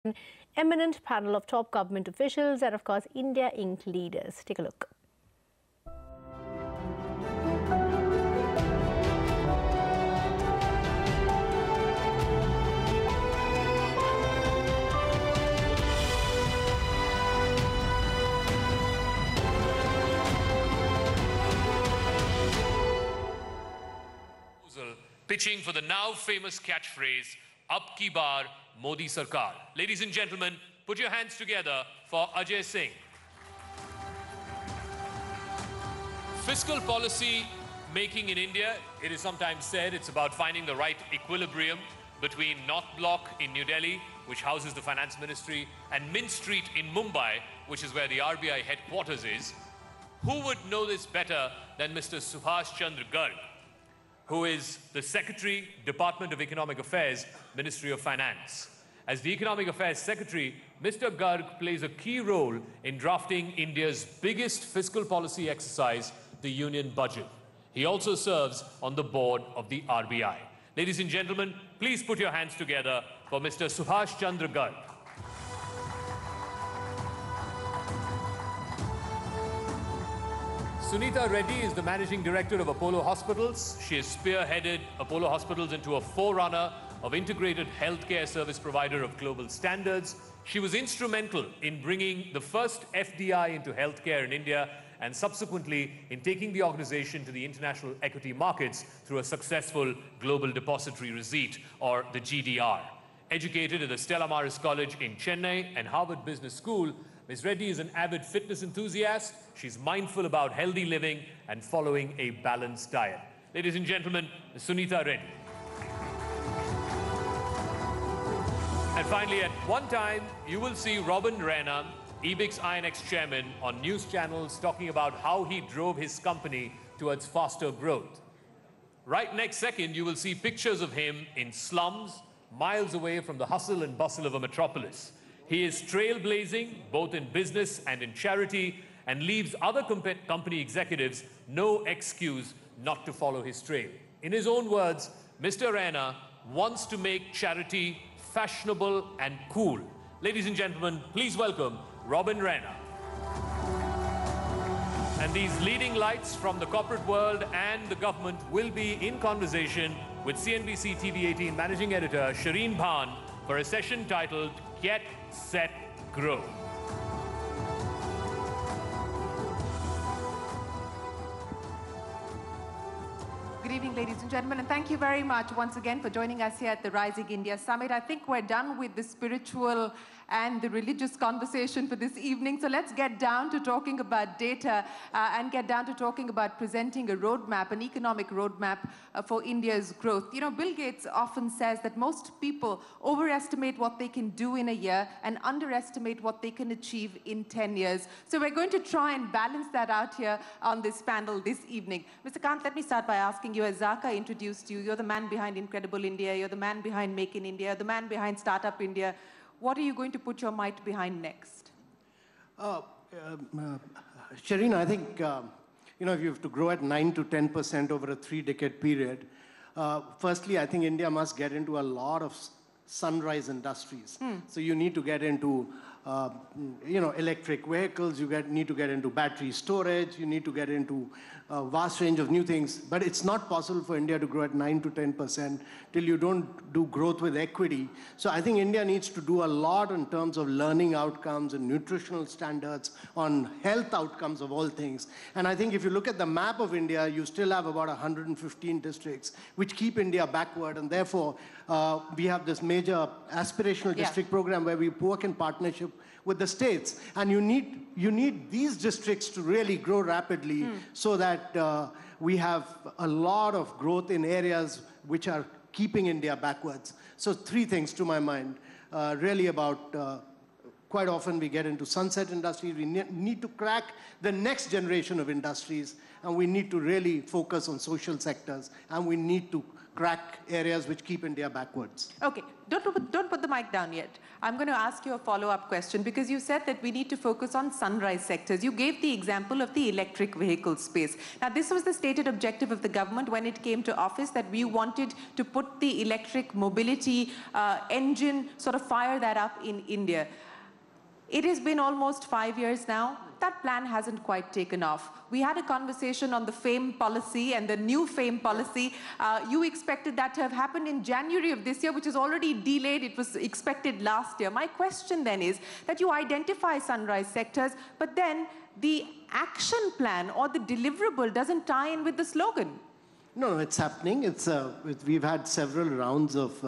an eminent panel of top government officials and, of course, India Inc. leaders. Take a look. Pitching for the now famous catchphrase, Ab ki baar Modi Sarkar. Ladies and gentlemen, put your hands together for Ajay Singh. Fiscal policy making in India, it is sometimes said it's about finding the right equilibrium between North Block in New Delhi, which houses the Finance Ministry, and Mint Street in Mumbai, which is where the RBI headquarters is. Who would know this better than Mr. Subhash Chandra Garg, who is the Secretary, Department of Economic Affairs, Ministry of Finance. As the Economic Affairs Secretary, Mr. Garg plays a key role in drafting India's biggest fiscal policy exercise, the Union Budget. He also serves on the board of the RBI. Ladies and gentlemen, please put your hands together for Mr. Subhash Chandra Garg. Sunita Reddy is the Managing Director of Apollo Hospitals. She has spearheaded Apollo Hospitals into a forerunner of integrated healthcare service provider of global standards. She was instrumental in bringing the first FDI into healthcare in India and subsequently in taking the organization to the international equity markets through a successful Global Depository Receipt, or the GDR. Educated at the Stella Maris College in Chennai and Harvard Business School, Ms. Reddy is an avid fitness enthusiast. She's mindful about healthy living and following a balanced diet. Ladies and gentlemen, Ms. Sunita Reddy. And finally, at one time, you will see Robin Raina, Ebix INX chairman, on news channels talking about how he drove his company towards faster growth. Right next second, you will see pictures of him in slums, miles away from the hustle and bustle of a metropolis. He is trailblazing both in business and in charity and leaves other company executives no excuse not to follow his trail. In his own words, Mr. Raina wants to make charity fashionable and cool. Ladies and gentlemen, please welcome Robin Raina. And these leading lights from the corporate world and the government will be in conversation with CNBC TV 18 Managing Editor Shereen Bhan for a session titled Get Set, Grow. Good evening, ladies and gentlemen, and thank you very much once again for joining us here at the Rising India Summit. I think we're done with the spiritual and the religious conversation for this evening. So let's get down to talking about data and get down to talking about presenting a roadmap, an economic roadmap for India's growth. You know, Bill Gates often says that most people overestimate what they can do in a year and underestimate what they can achieve in 10 years. So we're going to try and balance that out here on this panel this evening. Mr. Kant, let me start by asking you, as Zaka introduced you, you're the man behind Incredible India, you're the man behind Make in India, the man behind Startup India. What are you going to put your might behind next? Shereen, I think, you know, if you have to grow at 9 to 10% over a 3-decade period, firstly, I think India must get into a lot of sunrise industries. So you need to get into, you know, electric vehicles, you need to get into battery storage, you need to get into a vast range of new things. But it's not possible for India to grow at 9 to 10% till you don't do growth with equity. So I think India needs to do a lot in terms of learning outcomes and nutritional standards, on health outcomes of all things. And I think if you look at the map of India, you still have about 115 districts, which keep India backward. And therefore, we have this major aspirational district program where we work in partnership with the states. And you need these districts to really grow rapidly so that we have a lot of growth in areas which are keeping India backwards. So 3 things to my mind, really about quite often we get into sunset industries. We need to crack the next generation of industries, and we need to really focus on social sectors, and we need to crack areas which keep India backwards. Okay, don't put the mic down yet. I'm going to ask you a follow-up question because you said that we need to focus on sunrise sectors. You gave the example of the electric vehicle space. Now, this was the stated objective of the government when it came to office, that we wanted to put the electric mobility engine, sort of fire that up in India. It has been almost 5 years now. That plan hasn't quite taken off. We had a conversation on the FAME policy and the new FAME policy. You expected that to have happened in January of this year, which is already delayed. It was expected last year. My question then is that you identify sunrise sectors, but then the action plan or the deliverable doesn't tie in with the slogan. No, it's happening. We've had several rounds of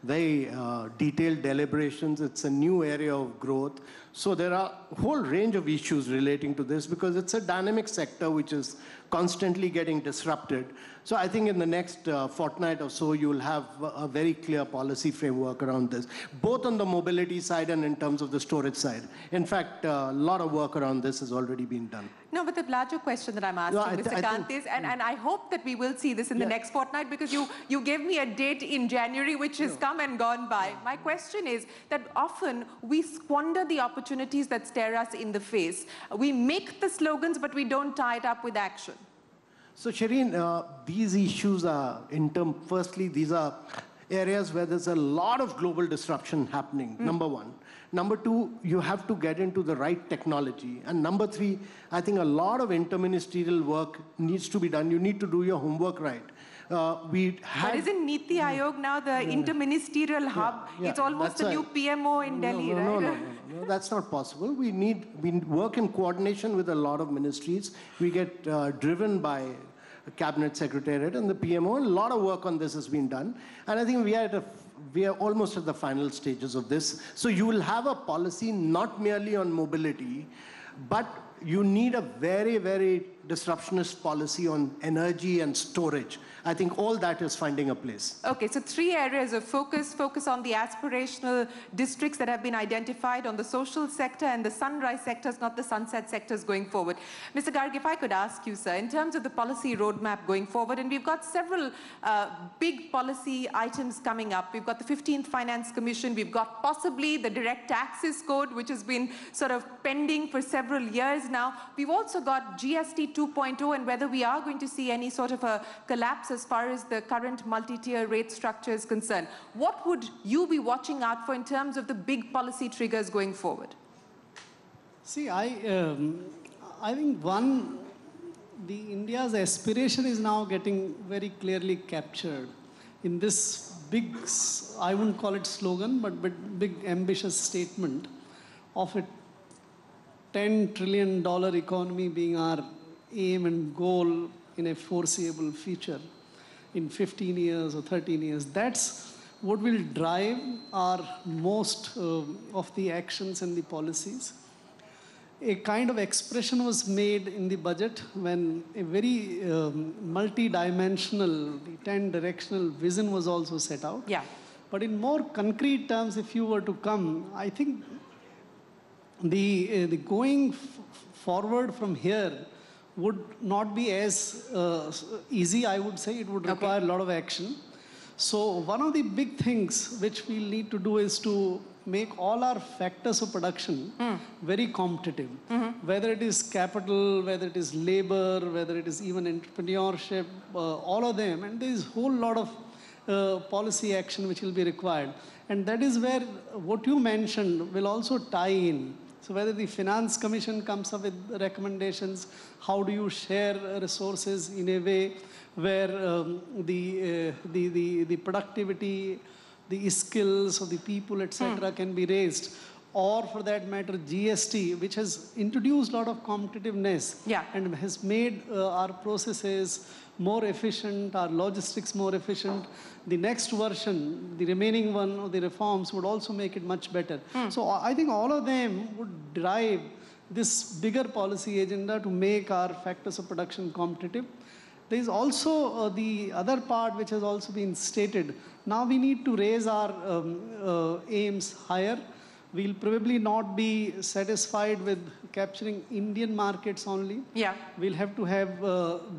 very detailed deliberations. It's a new area of growth. So there are a whole range of issues relating to this because it's a dynamic sector which is constantly getting disrupted. So I think in the next fortnight or so, you'll have a very clear policy framework around this, both on the mobility side and in terms of the storage side. In fact, a lot of work around this has already been done. No, but the larger question that I'm asking, Mr. Kant, is, and I hope that we will see this in the next fortnight, because you gave me a date in January, which has come and gone by. My question is that often we squander the opportunities that stare us in the face. We make the slogans, but we don't tie it up with action. So, Shereen, these issues are, firstly, these are areas where there's a lot of global disruption happening, number one. Number two, you have to get into the right technology. And number three, I think a lot of interministerial work needs to be done. You need to do your homework right. But isn't Niti Aayog now the interministerial hub? It's almost the new PMO in Delhi, right? No, that's not possible. We work in coordination with a lot of ministries. We get driven by Cabinet Secretariat and the PMO. A lot of work on this has been done. And I think we are almost at the final stages of this. So you will have a policy not merely on mobility, but you need a very, very disruptionist policy on energy and storage. I think all that is finding a place. Okay, so 3 areas of focus. Focus on the aspirational districts that have been identified, on the social sector and the sunrise sectors, not the sunset sectors going forward. Mr. Garg, if I could ask you, sir, in terms of the policy roadmap going forward, and we've got several big policy items coming up. We've got the 15th Finance Commission. We've got possibly the Direct Taxes Code, which has been sort of pending for several years now. We've also got GST 2.0 and whether we are going to see any sort of a collapse as far as the current multi-tier rate structure is concerned. What would you be watching out for in terms of the big policy triggers going forward? See, I think India's aspiration is now getting very clearly captured in this big, I wouldn't call it slogan, but big ambitious statement of a $10 trillion economy being our aim and goal in a foreseeable future in 15 years or 13 years. That's what will drive our most of the actions and the policies. A kind of expression was made in the budget when a very multi-dimensional, 10-directional vision was also set out. Yeah. But in more concrete terms, if you were to come, I think the going forward from here would not be as easy, I would say. It would require a lot of action. So one of the big things which we'll need to do is to make all our factors of production very competitive. Whether it is capital, whether it is labor, whether it is even entrepreneurship, all of them. And there is a whole lot of policy action which will be required. And that is where what you mentioned will also tie in. So whether the Finance Commission comes up with recommendations, how do you share resources in a way where the productivity, the skills of the people, etc., can be raised, or for that matter, GST, which has introduced a lot of competitiveness and has made our processes more efficient, our logistics more efficient. The next version, the remaining one of the reforms would also make it much better. So I think all of them would drive this bigger policy agenda to make our factors of production competitive. There is also the other part which has also been stated. Now we need to raise our aims higher. We'll probably not be satisfied with capturing Indian markets only. Yeah. We'll have to have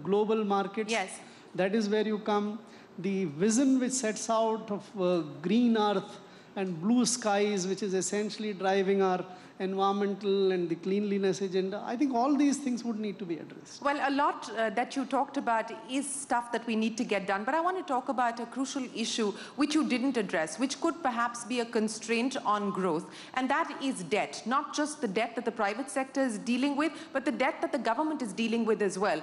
global markets. Yes. That is where you come. The vision which sets out of green earth and blue skies, which is essentially driving our environmental and the cleanliness agenda, I think all these things would need to be addressed. Well, a lot that you talked about is stuff that we need to get done, but I want to talk about a crucial issue which you didn't address, which could perhaps be a constraint on growth, and that is debt. Not just the debt that the private sector is dealing with, but the debt that the government is dealing with as well.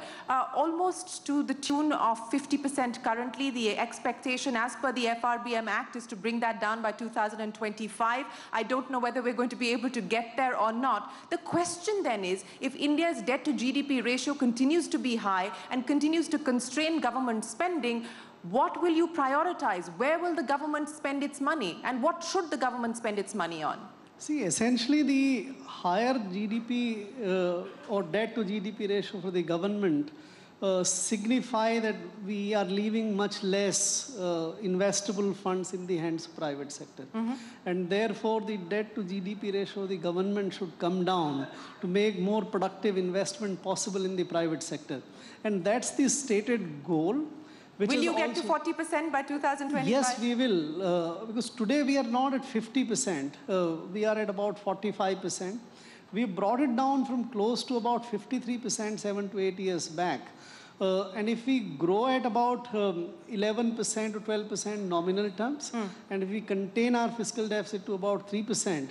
Almost to the tune of 50% currently. The expectation as per the FRBM Act is to bring that down by 2025. I don't know whether we're going to be able to get there or not. The question then is, if India's debt to GDP ratio continues to be high and continues to constrain government spending, what will you prioritize? Where will the government spend its money? And what should the government spend its money on? See, essentially the higher GDP or debt to GDP ratio for the government signify that we are leaving much less investable funds in the hands of private sector. And therefore, the debt to GDP ratio, the government should come down to make more productive investment possible in the private sector. And that's the stated goal. Will you get to 40% by 2025? Yes, we will. Because today we are not at 50%. We are at about 45%. We brought it down from close to about 53% 7 to 8 years back. And if we grow at about 11% to 12% nominal terms, and if we contain our fiscal deficit to about 3%,